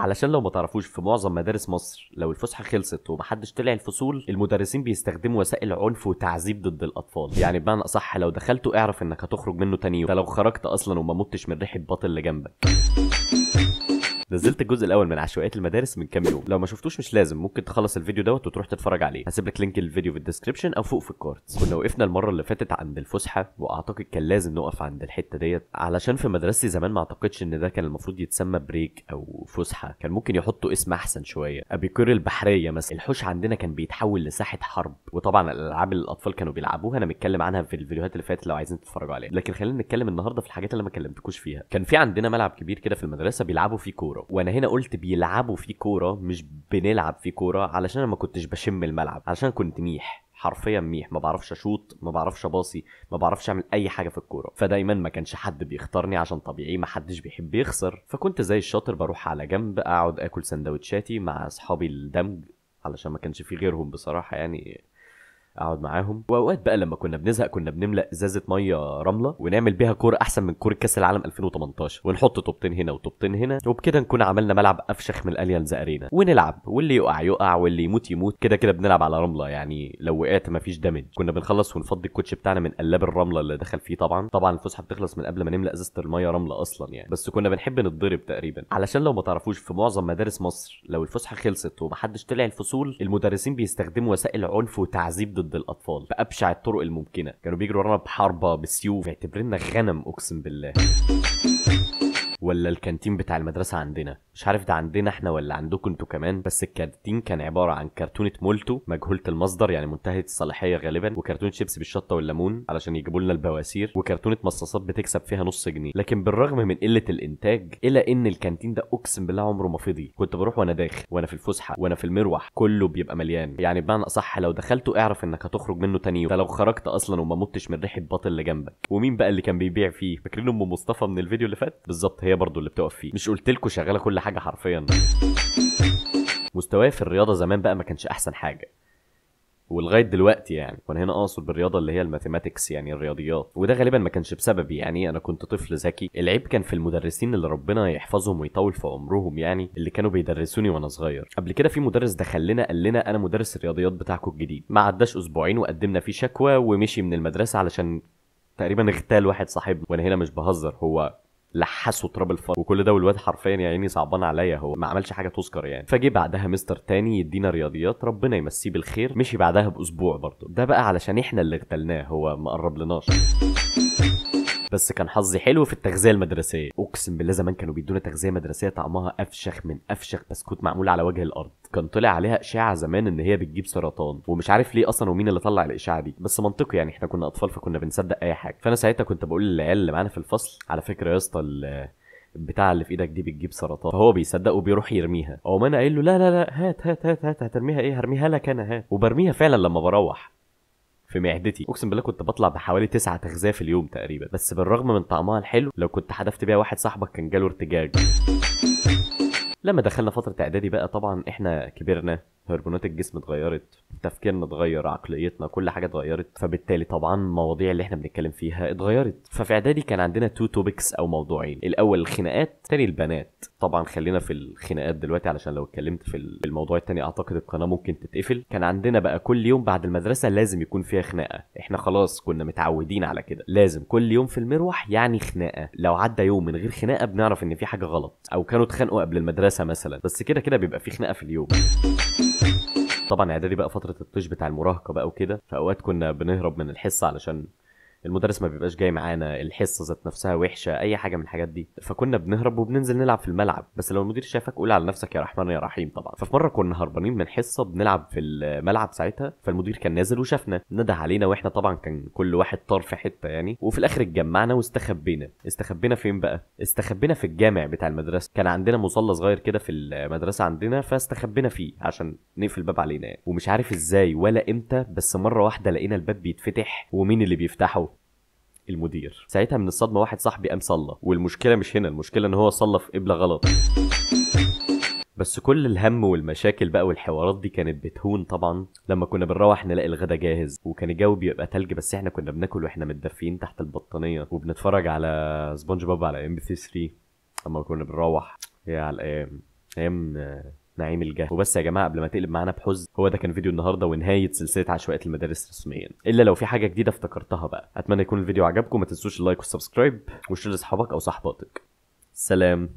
علشان لو ما تعرفوش، في معظم مدارس مصر لو الفسحه خلصت ومحدش طلع الفصول، المدرسين بيستخدموا وسائل عنف وتعذيب ضد الاطفال. يعني بمعنى اصح، لو دخلته اعرف انك هتخرج منه تاني يوم، ده لو خرجت اصلا وما متش من ريحه باطل اللي جنبك. نزلت الجزء الاول من عشوائيات المدارس من كام يوم، لو ما شفتوش مش لازم، ممكن تخلص الفيديو دوت وتروح تتفرج عليه، هسيب لك لينك الفيديو في الديسكربشن او فوق في الكاردز. كنا وقفنا المره اللي فاتت عند الفسحه، واعتقد كان لازم نقف عند الحته ديت، علشان في مدرستي زمان ما اعتقدش ان ده كان المفروض يتسمى بريك او فسحه، كان ممكن يحطوا اسم احسن شويه، ابيكور البحريه مثلا. الحوش عندنا كان بيتحول لساحه حرب، وطبعا الالعاب اللي الاطفال كانوا بيلعبوها انا متكلم عنها في الفيديوهات اللي فاتت لو عايزين تتفرجوا عليها، لكن خلينا نتكلم النهارده في الحاجات اللي ما كلمتكوش فيها. كان في عندنا ملعب كبير كده في المدرسه بيلعبوا فيه كوره، وانا هنا قلت بيلعبوا فيه كوره مش بنلعب فيه كوره، علشان انا ما كنتش بشم الملعب، علشان كنت ميح، حرفيا ميح، ما بعرفش اشوط، ما بعرفش اباصي، ما بعرفش اعمل اي حاجه في الكوره، فدايما ما كانش حد بيختارني عشان طبيعي ما حدش بيحب يخسر، فكنت زي الشاطر بروح على جنب اقعد اكل سندوتشاتي مع اصحابي الدمج، علشان ما كانش في غيرهم بصراحه يعني اقعد معاهم. واوقات بقى لما كنا بنزهق كنا بنملأ ازازه ميه رمله ونعمل بيها كوره احسن من كوره كاس العالم 2018، ونحط طوبتين هنا وطوبتين هنا، وبكده نكون عملنا ملعب افشخ من الاليانز ارينا، ونلعب واللي يقع يقع واللي يموت يموت، كده كده بنلعب على رمله، يعني لو وقعت مفيش دامج. كنا بنخلص ونفضي الكوتش بتاعنا من قلاب الرمله اللي دخل فيه، طبعا الفسحه بتخلص من قبل ما نملأ ازازه الميه رمله اصلا يعني، بس كنا بنحب نتضرب تقريبا. علشان لو ما تعرفوش، في معظم مدارس مصر لو الفسحه خلصت ومحدش طلع الفصول، المدرسين بيستخدموا وسائل عنف وتعذيب ضد الاطفال بأبشع الطرق الممكنه، كانوا بيجروا ورانا بحربه بالسيوف، بيعتبرنا غنم اقسم بالله. ولا الكانتين بتاع المدرسة عندنا، مش عارف ده عندنا احنا ولا عندكم انتوا كمان، بس الكانتين كان عبارة عن كرتونة مولتو مجهولة المصدر يعني منتهية الصلاحية غالبا، وكرتونة شيبسي بالشطة والليمون علشان يجيبوا لنا البواسير، وكرتونة مصاصات بتكسب فيها نص جنيه. لكن بالرغم من قلة الانتاج الا ان الكانتين ده اقسم بالله عمره ما فضي، كنت بروح وانا داخل وانا في الفسحة وانا في المروح كله بيبقى مليان، يعني بمعنى اصح لو دخلته اعرف انك هتخرج منه تاني يوم، ده لو خرجت اصلا وما متش من ريحة باطل اللي جنبك. ومين بقى اللي كان بيبيع فيه؟ فاكرين ام مصطفى من الفيديو اللي فات؟ بالظبط هي برضو اللي بتقف فيه، مش قلت لكم شغاله كل حاجه حرفيا. مستواي في الرياضه زمان بقى ما كانش احسن حاجه، ولغايه دلوقتي يعني، وانا هنا اقصد بالرياضه اللي هي الماثيماتكس يعني الرياضيات، وده غالبا ما كانش بسببي، يعني انا كنت طفل ذكي، العيب كان في المدرسين اللي ربنا يحفظهم ويطول في عمرهم يعني، اللي كانوا بيدرسوني وانا صغير. قبل كده في مدرس دخل لنا قال لنا انا مدرس الرياضيات بتاعكم الجديد، ما عداش اسبوعين وقدمنا فيه شكوى ومشي من المدرسه علشان تقريبا اغتال واحد صاحبنا، وانا هنا مش بهزر، هو لحسوا تراب الفرن وكل ده، والواد حرفيا يا عيني صعبان عليا، هو ما عملش حاجه تذكر يعني. فجي بعدها مستر تاني يدينا رياضيات، ربنا يمسيه بالخير، مشي بعدها باسبوع برضه، ده بقى علشان احنا اللي اغتلناه، هو ما قربلناش. بس كان حظي حلو في التغذيه المدرسيه، اقسم بالله زمان كانوا بيدونا تغذيه مدرسيه طعمها افشخ من افشخ بسكوت معمول على وجه الارض، كان طلع عليها اشاعه زمان ان هي بتجيب سرطان، ومش عارف ليه اصلا ومين اللي طلع الاشاعه دي، بس منطقي يعني احنا كنا اطفال فكنا بنصدق اي حاجه. فانا ساعتها كنت بقول للعيال اللي معانا في الفصل على فكره يا اسطى البتاع اللي في ايدك دي بتجيب سرطان، فهو بيصدق وبيروح يرميها، او انا قايل له لا لا لا هات هات هات هات، هترميها ايه؟ هرميها لك انا، هات. وبرميها فعلا لما بروح في معدتي، اقسم بالله كنت بطلع بحوالي 9 تغذيه في اليوم تقريبا، بس بالرغم من طعمها الحلو لو كنت حدفت بيها واحد صاحبك كان جاله ارتجاج. لما دخلنا فتره اعدادي بقى طبعا احنا كبرنا، هرمونات الجسم اتغيرت، تفكيرنا اتغير، عقليتنا كل حاجه اتغيرت، فبالتالي طبعا المواضيع اللي احنا بنتكلم فيها اتغيرت. ففي اعدادي كان عندنا 2 توبكس او موضوعين، الاول الخناقات، تاني البنات. طبعا خلينا في الخناقات دلوقتي علشان لو اتكلمت في الموضوع التاني اعتقد القناه ممكن تتقفل. كان عندنا بقى كل يوم بعد المدرسه لازم يكون فيها خناقه، احنا خلاص كنا متعودين على كده، لازم كل يوم في المروح يعني خناقه، لو عدى يوم من غير خناقه بنعرف ان في حاجه غلط، او كانوا اتخانقوا قبل المدرسه مثلا، بس كده كده بيبقى في خناقه في اليوم. طبعا اعدادي بقى فتره الطيش بتاع المراهقه بقى وكده، فاوقات كنا بنهرب من الحصه علشان المدرس ما بيبقاش جاي معانا، الحصه ذات نفسها وحشه، اي حاجه من الحاجات دي، فكنا بنهرب وبننزل نلعب في الملعب، بس لو المدير شافك قول على نفسك يا رحمن يا رحيم طبعا. ففي مره كنا هربانين من حصه بنلعب في الملعب ساعتها، فالمدير كان نازل وشافنا، نده علينا، واحنا طبعا كان كل واحد طار في حته يعني، وفي الاخر اتجمعنا استخبينا فين بقى؟ استخبينا في الجامع بتاع المدرسه، كان عندنا مصلى صغير كده في المدرسه عندنا، فاستخبينا فيه عشان نقفل الباب علينا يعني. ومش عارف ازاي ولا امتى بس مره واحده لقينا الباب بيتفتح، ومين اللي بيفتحه؟ المدير. ساعتها من الصدمه واحد صاحبي قام صلى، والمشكله مش هنا، المشكله ان هو صلى في قبله غلط. بس كل الهم والمشاكل بقى والحوارات دي كانت بتهون طبعا لما كنا بنروح نلاقي الغدا جاهز، وكان الجو بيبقى تلج، بس احنا كنا بناكل واحنا متدفيين تحت البطانيه وبنتفرج على سبونج بوب على ام بي 3 لما كنا بنروح. يا على الايام، ايام نعيم الجهل. وبس يا جماعه، قبل ما تقلب معانا بحزن، هو ده كان فيديو النهارده ونهايه سلسله عشوائيات المدارس رسميا، الا لو في حاجه جديده افتكرتها بقى. اتمنى يكون الفيديو عجبكم، ما تنسوش اللايك والسبسكرايب وشير لاصحابك او صحباتك. سلام.